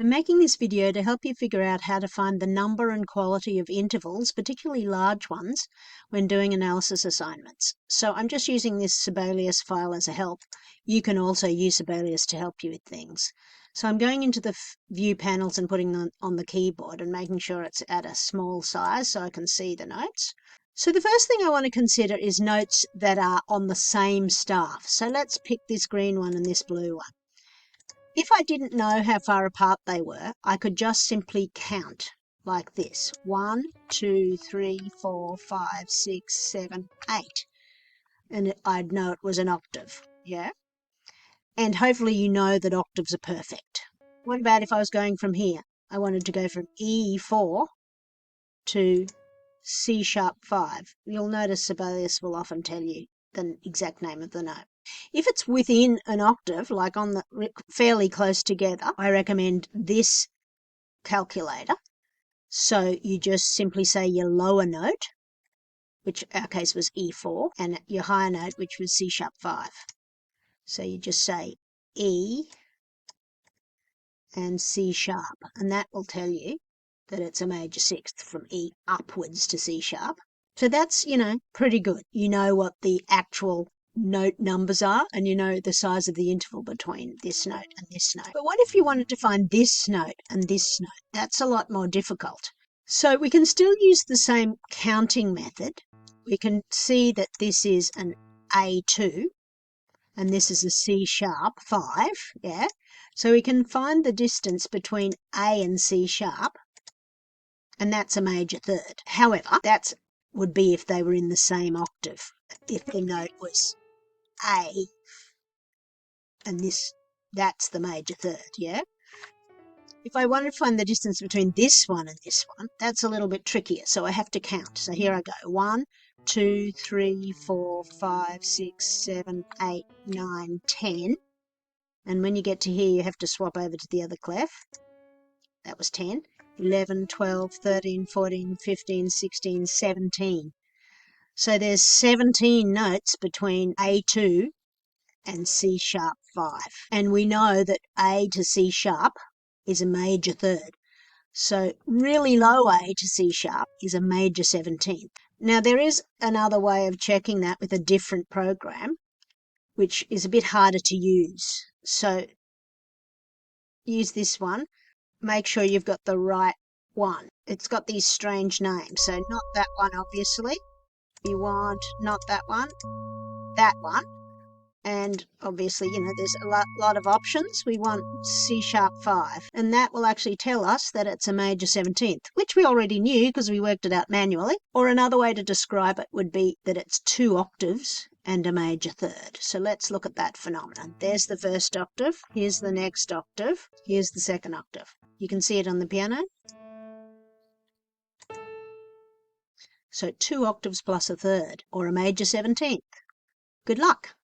I'm making this video to help you figure out how to find the number and quality of intervals, particularly large ones, when doing analysis assignments. So I'm just using this Sibelius file as a help. You can also use Sibelius to help you with things. So I'm going into the view panels and putting them on the keyboard and making sure it's at a small size so I can see the notes. So the first thing I want to consider is notes that are on the same staff. So let's pick this green one and this blue one. If I didn't know how far apart they were, I could just simply count like this. 1, 2, 3, 4, 5, 6, 7, 8. And I'd know it was an octave, yeah? And hopefully you know that octaves are perfect. What about if I was going from here? I wanted to go from E4 to C sharp 5. You'll notice Sibelius will often tell you the exact name of the note. If it's within an octave, like on the fairly close together, I recommend this calculator. So you just simply say your lower note, which in our case was E4, and your higher note, which was C sharp 5. So you just say E and C sharp, and that will tell you that it's a major sixth from E upwards to C sharp. So that's, pretty good. You know what the actual note numbers are, and you know the size of the interval between this note and this note. But what if you wanted to find this note and this note? That's a lot more difficult. So we can still use the same counting method. We can see that this is an A2 and this is a C sharp 5, yeah? So we can find the distance between A and C sharp, and that's a major third. However, that would be if they were in the same octave. If the note was A and that's the major third, yeah? If I wanted to find the distance between this one and this one, that's a little bit trickier, so I have to count. So here I go. 1, 2, 3, 4, 5, 6, 7, 8, 9, 10. And when you get to here, you have to swap over to the other clef. That was 10. 11, 12, 13, 14, 15, 16, 17. So there's 17 notes between A2 and C sharp 5. And we know that A to C sharp is a major third. So really low A to C sharp is a major 17th. Now there is another way of checking that with a different program, which is a bit harder to use. So use this one. Make sure you've got the right one. It's got these strange names. So not that one, obviously. You want not that one, that one. And obviously, there's a lot of options. We want C sharp 5, and that will actually tell us that it's a major 17th, which we already knew because we worked it out manually. Or another way to describe it would be that it's 2 octaves and a major third. So let's look at that phenomenon. There's the first octave. Here's the next octave. Here's the second octave. You can see it on the piano. So 2 octaves plus a third, or a major 17th. Good luck.